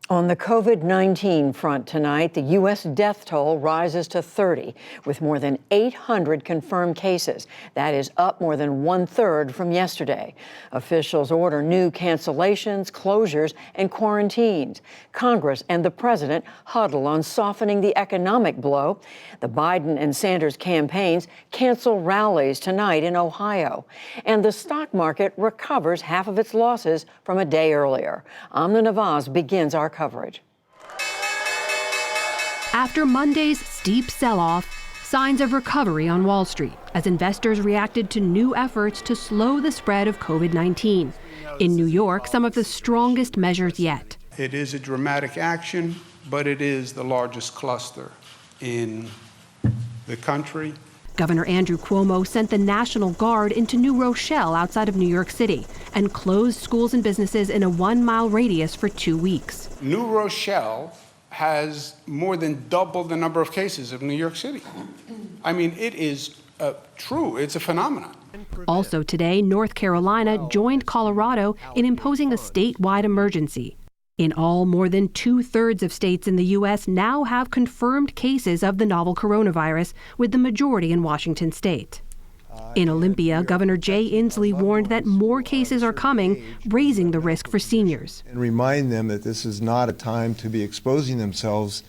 On the COVID-19 front tonight, the U.S. death toll rises to 30, with more than 800 confirmed cases. That is up more than 1/3 from yesterday. Officials order new cancellations, closures, and quarantines. Congress and the president huddle on softening the economic blow. The Biden and Sanders campaigns cancel rallies tonight in Ohio. And the stock market recovers half of its losses from a day earlier. Amna Nawaz begins our coverage. After Monday's steep sell-off, signs of recovery on Wall Street as investors reacted to new efforts to slow the spread of COVID-19. In New York, some of the strongest measures yet. It is a dramatic action, but it is the largest cluster in the country. Governor Andrew Cuomo sent the National Guard into New Rochelle outside of New York City and closed schools and businesses in a 1-mile radius for 2 weeks. New Rochelle has more than double the number of cases of New York City. I mean, it is true. It's a phenomenon. Also today, North Carolina joined Colorado in imposing a statewide emergency. In all, more than 2/3 of states in the U.S. now have confirmed cases of the novel coronavirus, with the majority in Washington state. In Olympia, Governor Jay Inslee warned that more cases are coming, raising the risk for seniors. And remind them that this is not a time to be exposing themselves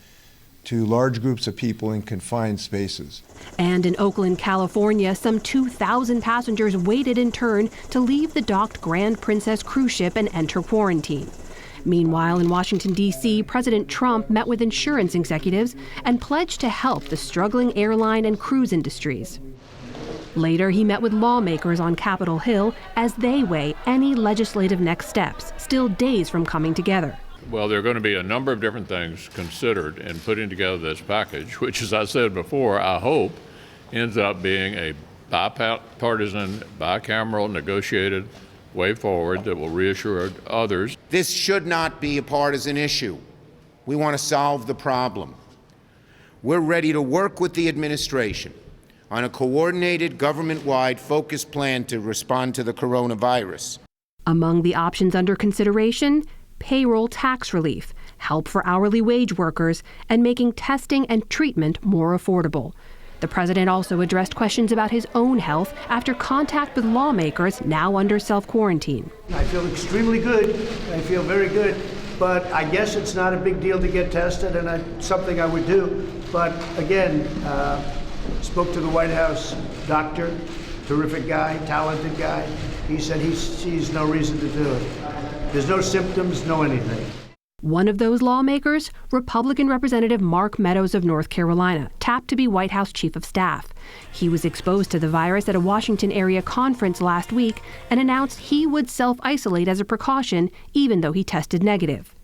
to large groups of people in confined spaces. And in Oakland, California, some 2,000 passengers waited in turn to leave the docked Grand Princess cruise ship and enter quarantine. Meanwhile, in Washington, D.C., President Trump met with insurance executives and pledged to help the struggling airline and cruise industries. Later, he met with lawmakers on Capitol Hill as they weigh any legislative next steps, still days from coming together. Well, there are going to be a number of different things considered in putting together this package, which, as I said before, I hope ends up being a bipartisan, bicameral, negotiated way forward that will reassure others. This should not be a partisan issue. We want to solve the problem. We're ready to work with the administration on a coordinated, government-wide focused plan to respond to the coronavirus. Among the options under consideration, payroll tax relief, help for hourly wage workers, and making testing and treatment more affordable. The president also addressed questions about his own health after contact with lawmakers now under self-quarantine. I feel extremely good. I feel very good. But I guess it's not a big deal to get tested, and something I would do. But again, spoke to the White House doctor, terrific guy, talented guy. He said he sees no reason to do it. There's no symptoms, no anything. One of those lawmakers, Republican Representative Mark Meadows of North Carolina, tapped to be White House Chief of Staff. He was exposed to the virus at a Washington area conference last week and announced he would self-isolate as a precaution, even though he tested negative.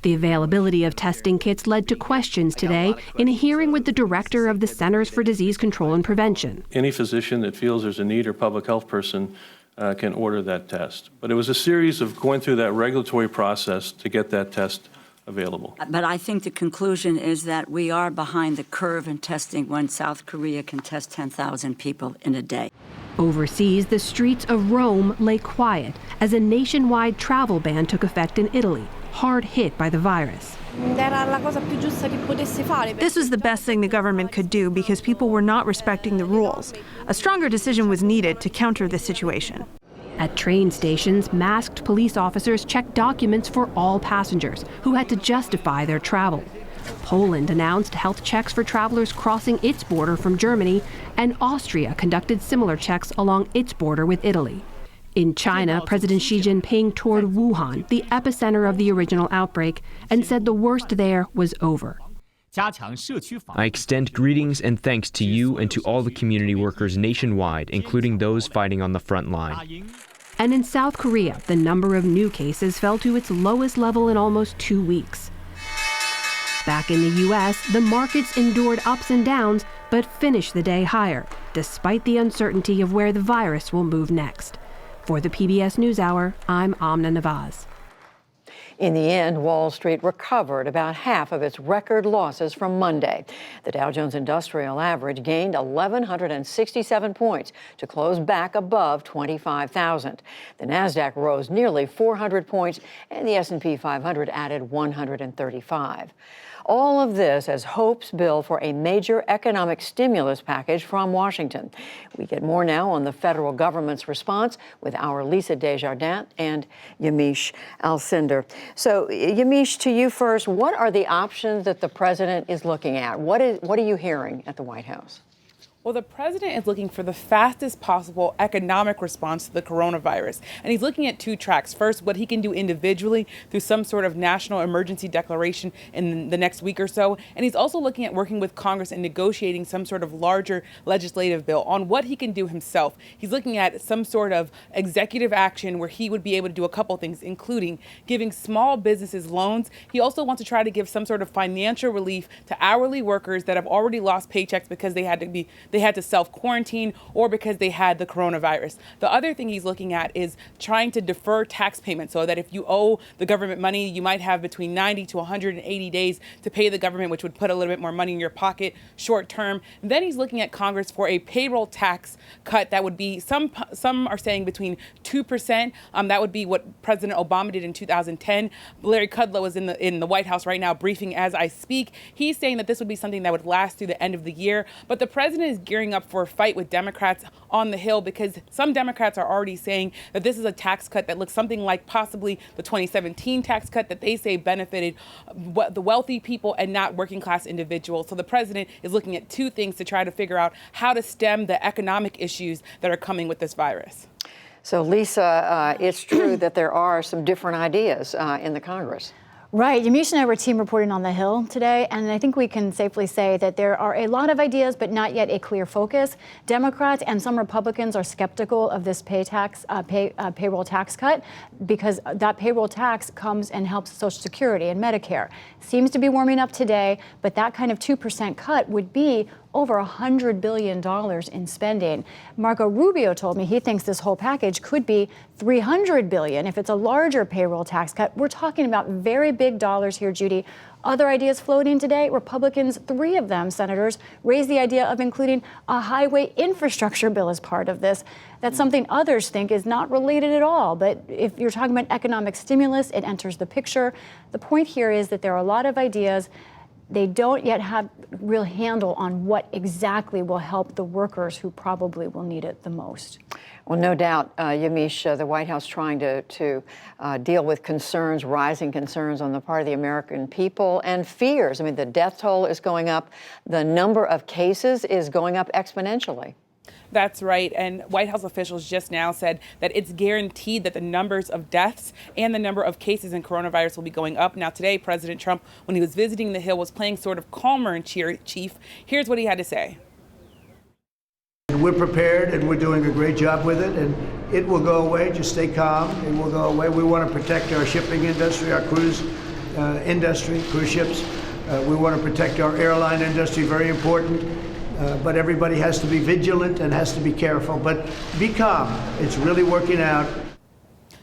The availability of testing kits led to questions today in a hearing with the director of the Centers for Disease Control and Prevention. Any physician that feels there's a need or public health person can order that test. But it was a series of going through that regulatory process to get that test available. But I think the conclusion is that we are behind the curve in testing when South Korea can test 10,000 people in a day. Overseas, the streets of Rome lay quiet as a nationwide travel ban took effect in Italy, hard hit by the virus. This was the best thing the government could do because people were not respecting the rules. A stronger decision was needed to counter this situation. At train stations, masked police officers checked documents for all passengers who had to justify their travel. Poland announced health checks for travelers crossing its border from Germany, and Austria conducted similar checks along its border with Italy. In China, President Xi Jinping toured Wuhan, the epicenter of the original outbreak, and said the worst there was over. I extend greetings and thanks to you and to all the community workers nationwide, including those fighting on the front line. And in South Korea, the number of new cases fell to its lowest level in almost 2 weeks. Back in the U.S., the markets endured ups and downs, but finished the day higher, despite the uncertainty of where the virus will move next. For the PBS NewsHour, I'm Amna Nawaz. In the end, Wall Street recovered about half of its record losses from Monday. The Dow Jones Industrial Average gained 1,167 points to close back above 25,000. The Nasdaq rose nearly 400 points, and the S&P 500 added 135. All of this as hopes build for a major economic stimulus package from Washington. We get more now on the federal government's response with our Lisa Desjardins and Yamiche Alcindor. So, Yamiche, to you first, what are the options that the president is looking at? What are you hearing at the White House? Well, the president is looking for the fastest possible economic response to the coronavirus. And he's looking at two tracks. First, what he can do individually through some sort of national emergency declaration in the next week or so. And he's also looking at working with Congress and negotiating some sort of larger legislative bill on what he can do himself. He's looking at some sort of executive action where he would be able to do a couple things, including giving small businesses loans. He also wants to try to give some sort of financial relief to hourly workers that have already lost paychecks because they had to self-quarantine or because they had the coronavirus. The other thing he's looking at is trying to defer tax payments so that if you owe the government money, you might have between 90 to 180 days to pay the government, which would put a little bit more money in your pocket short term. And then he's looking at Congress for a payroll tax cut that would be, some are saying between 2%. That would be what President Obama did in 2010. Larry Kudlow is in the White House right now briefing as I speak. He's saying that this would be something that would last through the end of the year. But the president is gearing up for a fight with Democrats on the Hill because some Democrats are already saying that this is a tax cut that looks something like possibly the 2017 tax cut that they say benefited the wealthy people and not working class individuals. So the president is looking at two things to try to figure out how to stem the economic issues that are coming with this virus. So, Lisa, it's true that there are some different ideas in the Congress. Right. Yamiche and I were team reporting on the Hill today, and I think we can safely say that there are a lot of ideas, but not yet a clear focus. Democrats and some Republicans are skeptical of this payroll tax cut because that payroll tax comes and helps Social Security and Medicare. Seems to be warming up today, but that kind of 2% cut would be over $100 billion in spending. Marco Rubio told me he thinks this whole package could be $300 billion if it's a larger payroll tax cut. We're talking about very big dollars here, Judy. Other ideas floating today, Republicans, 3 of them, senators, raised the idea of including a highway infrastructure bill as part of this. That's something others think is not related at all. But if you're talking about economic stimulus, it enters the picture. The point here is that there are a lot of ideas. They don't yet have real handle on what exactly will help the workers who probably will need it the most. Well, no doubt, Yamiche, the White House trying to deal with concerns, rising concerns on the part of the American people and fears. I mean, the death toll is going up. The number of cases is going up exponentially. That's right. And White House officials just now said that it's guaranteed that the numbers of deaths and the number of cases in coronavirus will be going up. Now, today, President Trump, when he was visiting the Hill, was playing sort of calmer in chief. Here's what he had to say. We're prepared and we're doing a great job with it, and it will go away. Just stay calm. It will go away. We want to protect our shipping industry, our cruise industry, cruise ships. We want to protect our airline industry, very important. But everybody has to be vigilant and has to be careful. But be calm. It's really working out.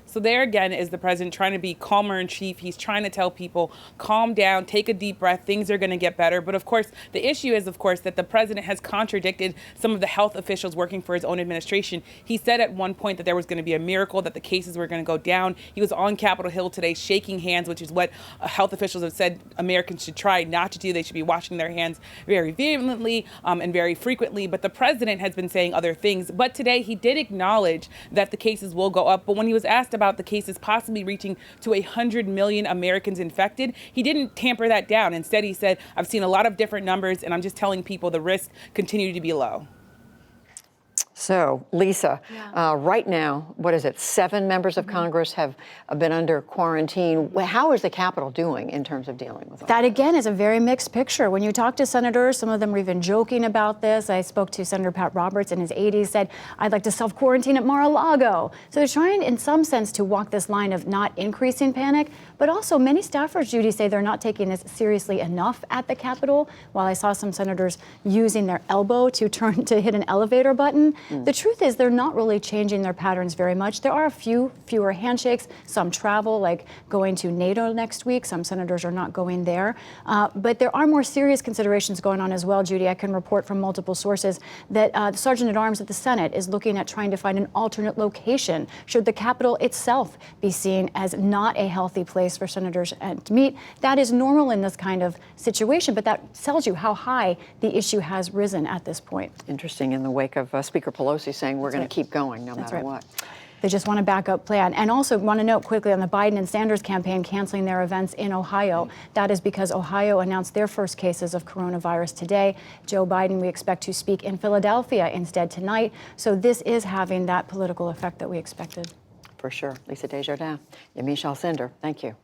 So there again is the president trying to be calmer in chief. He's trying to tell people, calm down, take a deep breath, things are going to get better. But of course, the issue is, of course, that the president has contradicted some of the health officials working for his own administration. He said at one point that there was going to be a miracle, that the cases were going to go down. He was on Capitol Hill today shaking hands, which is what health officials have said Americans should try not to do. They should be washing their hands very vehemently and very frequently. But the president has been saying other things. But today he did acknowledge that the cases will go up. But when he was asked about the cases possibly reaching to 100 million Americans infected, he didn't tamper that down. Instead, he said, I've seen a lot of different numbers, and I'm just telling people the risks continue to be low. So, Lisa, right now, what is it, 7 members of Congress have been under quarantine. How is the Capitol doing in terms of dealing with that? Again, is a very mixed picture. When you talk to senators, some of them are even joking about this. I spoke to Senator Pat Roberts in his 80s, said, I'd like to self-quarantine at Mar-a-Lago. So they're trying, in some sense, to walk this line of not increasing panic, but also many staffers, Judy, say they're not taking this seriously enough at the Capitol. While I saw some senators using their elbow to hit an elevator button, The truth is they're not really changing their patterns very much. There are fewer handshakes, some travel, like going to NATO next week. Some senators are not going there. But there are more serious considerations going on as well, Judy. I can report from multiple sources that the Sergeant-at-Arms at the Senate is looking at trying to find an alternate location should the Capitol itself be seen as not a healthy place for senators to meet. That is normal in this kind of situation, but that tells you how high the issue has risen at this point. Interesting, in the wake of Speaker Pelosi saying we're going to keep going no matter what. They just want a backup plan. And also want to note quickly on the Biden and Sanders campaign canceling their events in Ohio. That is because Ohio announced their first cases of coronavirus today. Joe Biden, we expect to speak in Philadelphia instead tonight. So this is having that political effect that we expected. For sure. Lisa Desjardins, Yamiche Alcindor, thank you.